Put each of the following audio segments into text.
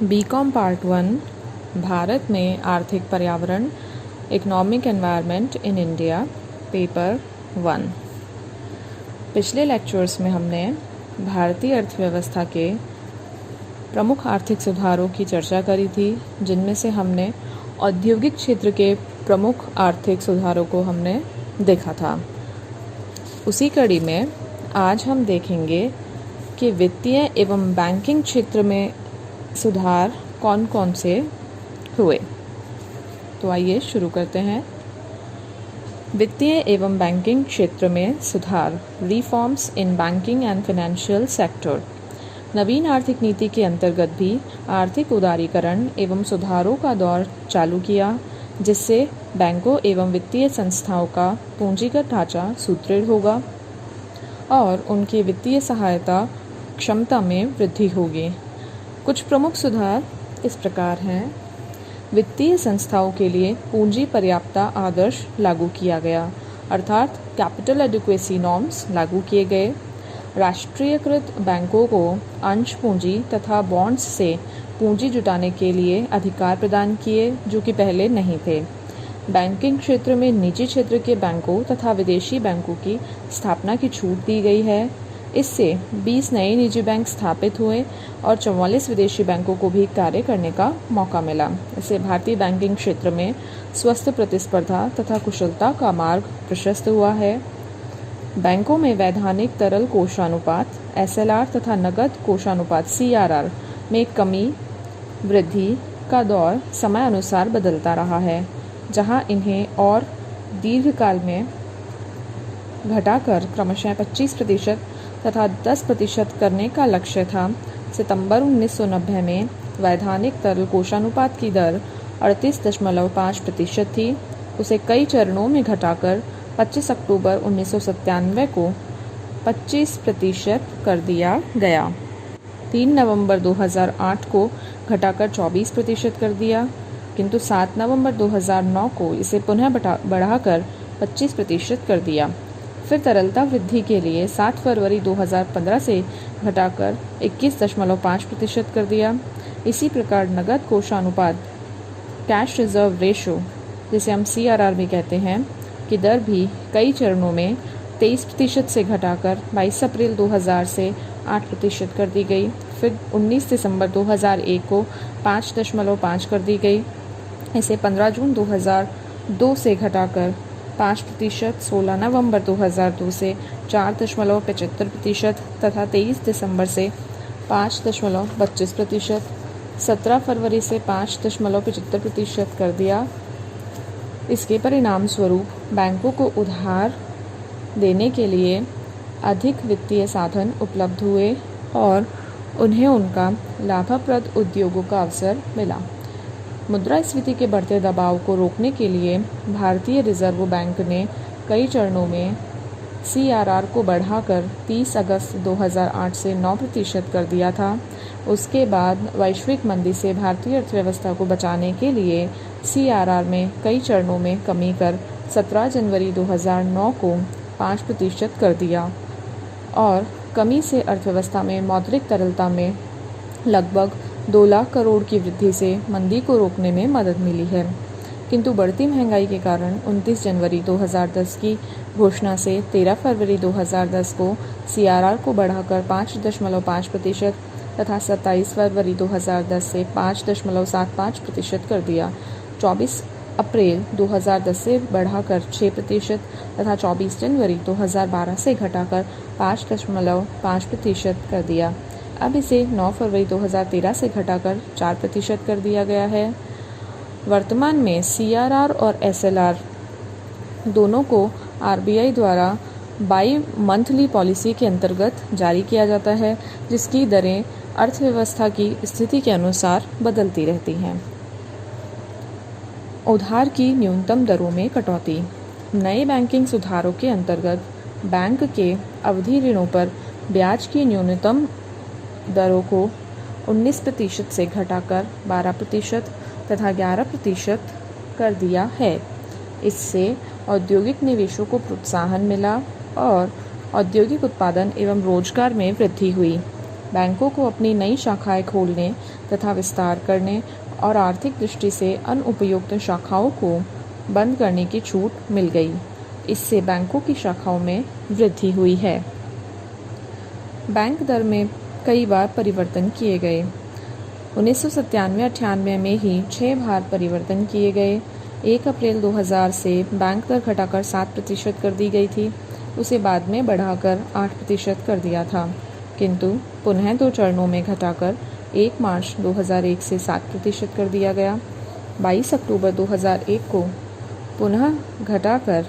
BCom part 1 Bharat में आर्थिक पर्यावरण economic environment in India paper 1। पिछले लेक्चर्स में हमने भारतीय अर्थव्यवस्था के प्रमुख आर्थिक सुधारों की चर्चा करी थी, जिनमें से हमने औद्योगिक क्षेत्र के प्रमुख आर्थिक सुधारों को हमने देखा था। उसी कड़ी में आज हम देखेंगे कि वित्तीय एवं बैंकिंग क्षेत्र में सुधार कौन कौन से हुए। तो आइए शुरू करते हैं। वित्तीय एवं बैंकिंग क्षेत्र में सुधार, reforms in banking and financial sector. नवीन आर्थिक नीति के अंतर्गत भी आर्थिक उदारीकरण एवं सुधारों का दौर चालू किया, जिससे बैंकों एवं वित्तीय संस्थाओं का पूंजीगत ढांचा सुदृढ़ होगा और उनकी वित्तीय सहायता क्षमता में वृद्धि होगी। कुछ प्रमुख सुधार इस प्रकार हैं। वित्तीय संस्थाओं के लिए पूंजी पर्याप्तता आदर्श लागू किया गया, अर्थात कैपिटल एडिक्वेसी नॉर्म्स लागू किए गए। राष्ट्रीयकृत बैंकों को अंश पूंजी तथा बॉन्ड्स से पूंजी जुटाने के लिए अधिकार प्रदान किए, जो कि पहले नहीं थे। बैंकिंग क्षेत्र में निजी क्षेत्र के बैंकों तथा विदेशी बैंकों की स्थापना की छूट दी गई है। इससे 20 नए निजी बैंक स्थापित हुए और 44 विदेशी बैंकों को भी कार्य करने का मौका मिला। इससे भारतीय बैंकिंग क्षेत्र में स्वस्थ प्रतिस्पर्धा तथा कुशलता का मार्ग प्रशस्त हुआ है। बैंकों में वैधानिक तरल कोषानुपात SLR तथा नकद कोषानुपात CRR में कमी वृद्धि का दौर समय अनुसार बदलता रहा है, जहां इन्हें और दीर्घकाल में घटाकर क्रमशः 25% तथा 10% करने का लक्ष्य था। सितंबर 1990 में वैधानिक तरल कोषानुपात की दर 38.5% थी। उसे कई चरणों में घटाकर 25 अक्टूबर 1997 को 25% कर दिया गया। 3 नवंबर 2008 को घटाकर 24% कर दिया, किंतु 7 नवंबर 2009 को इसे पुनः बढ़ाकर 25% कर दिया। फिर तरलता वृद्धि के लिए 7 फरवरी 2015 से घटाकर 21.5% कर दिया। इसी प्रकार नगद कोषानुपात कैश रिजर्व रेशो, जिसे हम CRR भी कहते हैं, की दर भी कई चरणों में 23% से घटाकर 22 अप्रैल 2000 से 8% कर दी गई। फिर 19 दिसंबर 2001 को 5.5 कर दी गई। इसे 15 जून 2002 से घटाकर 5%, 16 नवंबर 2002 से 4.75% तथा 23 दिसंबर से 5.32%, 17 फरवरी से 5.75% कर दिया। इसके परिणाम स्वरूप बैंकों को उधार देने के लिए अधिक वित्तीय साधन उपलब्ध हुए और उन्हें उनका लाभप्रद उद्योगों का अवसर मिला। मुद्रास्फीति के बढ़ते दबाव को रोकने के लिए भारतीय रिजर्व बैंक ने कई चरणों में CRR को बढ़ाकर 30 अगस्त 2008 से 9% कर दिया था। उसके बाद वैश्विक मंदी से भारतीय अर्थव्यवस्था को बचाने के लिए CRR में कई चरणों में कमी कर 17 जनवरी 2009 को 5% कर दिया और कमी से अर्थव्यवस्था में मौद्रिक तरलता में लगभग 2 लाख करोड़ की वृद्धि से मंदी को रोकने में मदद मिली है। किंतु बढ़ती महंगाई के कारण 29 जनवरी 2010 की घोषणा से 13 फरवरी 2010 को CRR को बढ़ाकर 5.5% तथा 27 फरवरी 2010 से 5.75% कर दिया। 24 अप्रैल 2010 से बढ़ाकर 6% तथा 24 जनवरी 2012 से घटाकर 5.5% कर दिया। अब इसे 9 फरवरी 2013 से घटाकर 4% कर दिया गया है। वर्तमान में CRR और SLR दोनों को RBI द्वारा बाई मंथली पॉलिसी के अंतर्गत जारी किया जाता है, जिसकी दरें अर्थव्यवस्था की स्थिति के अनुसार बदलती रहती हैं। उधार की न्यूनतम दरों में कटौती। नए बैंकिंग सुधारों के अंतर्गत बैंक के अवधि ऋणों पर ब्याज की न्यूनतम दरों को 19% से घटाकर 12% तथा 11% कर दिया है। इससे औद्योगिक निवेशों को प्रोत्साहन मिला और औद्योगिक उत्पादन एवं रोजगार में वृद्धि हुई। बैंकों को अपनी नई शाखाएं खोलने तथा विस्तार करने और आर्थिक दृष्टि से अनुपयुक्त शाखाओं को बंद करने की छूट मिल गई। इससे बैंकों की शाखाओं में वृद्धि हुई है। बैंक दर में कई बार परिवर्तन किए गए। 1997-98 में ही 6 बार परिवर्तन किए गए। 1 अप्रैल 2000 से बैंक दर घटाकर 7% कर दी गई थी, उसे बाद में बढ़ाकर 8% कर दिया था, किंतु पुनः 2 चरणों में घटाकर 1 मार्च 2001 से 7% कर दिया गया। 22 अक्टूबर 2001 को पुनः घटाकर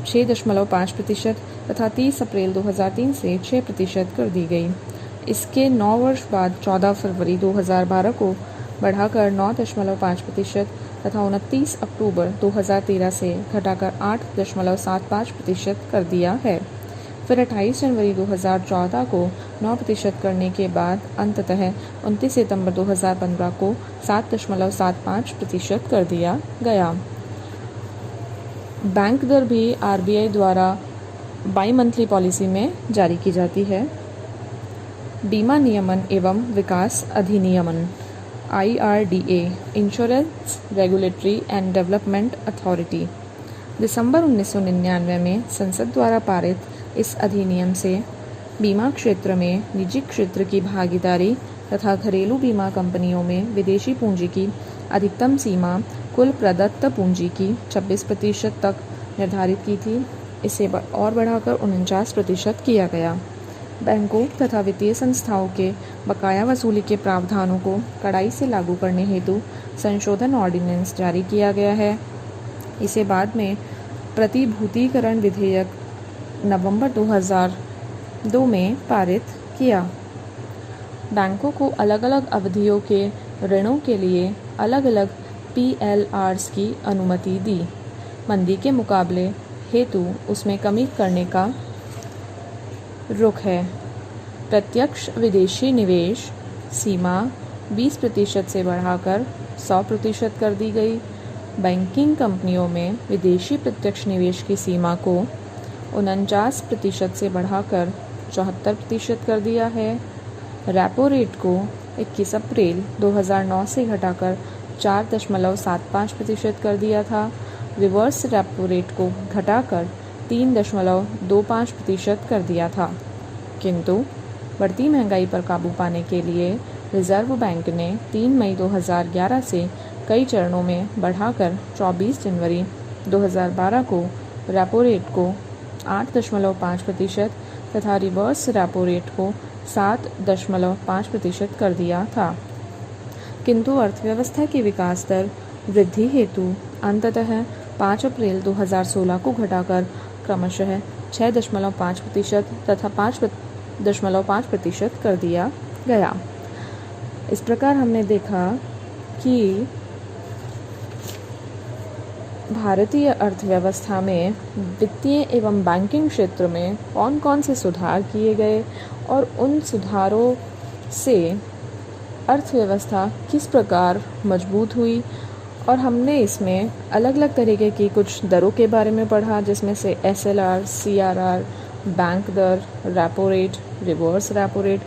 6.5% तथा 30 अप्रैल 2003 से 6% कर दी गई। इसके 9 वर्ष बाद 14 फरवरी 2012 को बढ़ाकर 9.5% तथा 29 अक्टूबर 2013 से घटाकर 8.75% कर दिया है। फिर 28 जनवरी 2014 को 9% करने के बाद अंततः 29 सितंबर 2015 को 7.75% कर दिया गया। बैंक दर भी आरबीआई द्वारा बाई मंथली पॉलिसी में जारी की जाती है। बीमा नियमन एवं विकास अधिनियमन IRDA insurance regulatory and development authority दिसंबर 1999 में संसद द्वारा पारित इस अधिनियम से बीमा क्षेत्र में निजी क्षेत्र की भागीदारी तथा घरेलू बीमा कंपनियों में विदेशी पूंजी की अधिकतम सीमा कुल प्रदत्त पूंजी की 26% तक निर्धारित की थी। इसे और बढ़ाकर 49% किया गया। बैंकों तथा वित्तीय संस्थाओं के बकाया वसूली के प्रावधानों को कड़ाई से लागू करने हेतु संशोधन ऑर्डिनेंस जारी किया गया है। इसे बाद में प्रतिभूतिकरण विधेयक नवंबर 2002 में पारित किया। बैंकों को अलग अलग अवधियों के ऋणों के लिए अलग अलग PLRs की अनुमति दी। मंदी के मुकाबले हेतु उसमें कमी करने का रुख है। प्रत्यक्ष विदेशी निवेश सीमा 20% से बढ़ाकर 100% कर दी गई। बैंकिंग कंपनियों में विदेशी प्रत्यक्ष निवेश की सीमा को 49% से बढ़ाकर 74% कर दिया है। रेपो रेट को 21 अप्रैल 2009 से घटाकर 4.75% कर दिया था। रिवर्स रेपो रेट को घटाकर 3.25% कर दिया था, किंतु बढ़ती महंगाई पर काबू पाने के लिए रिजर्व बैंक ने 3 मई 2011 से कई चरणों में बढ़ाकर 24 जनवरी 2012 को रेपो रेट को 8.5% तथा रिवर्स रेपो रेट को 7.5% कर दिया था, किंतु अर्थव्यवस्था की विकास दर वृद्धि हेतु अंततः 5 अप्रैल 2016 को घटाकर क्रमशः 6.5% तथा 5.5% कर दिया गया। इस प्रकार हमने देखा कि भारतीय अर्थव्यवस्था में वित्तीय एवं बैंकिंग क्षेत्र में कौन कौन से सुधार किए गए और उन सुधारों से अर्थव्यवस्था किस प्रकार मजबूत हुई, और हमने इसमें अलग अलग तरीके की कुछ दरों के बारे में पढ़ा, जिसमें से SLR, CRR, बैंक दर, repo rate, reverse repo rate,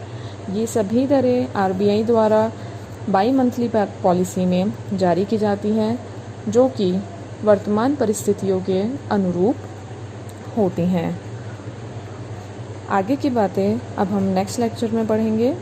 ये सभी दरें RBI द्वारा बाई मंथली पॉलिसी में जारी की जाती हैं, जो कि वर्तमान परिस्थितियों के अनुरूप होती हैं। आगे की बातें अब हम नेक्स्ट लेक्चर में पढ़ेंगे।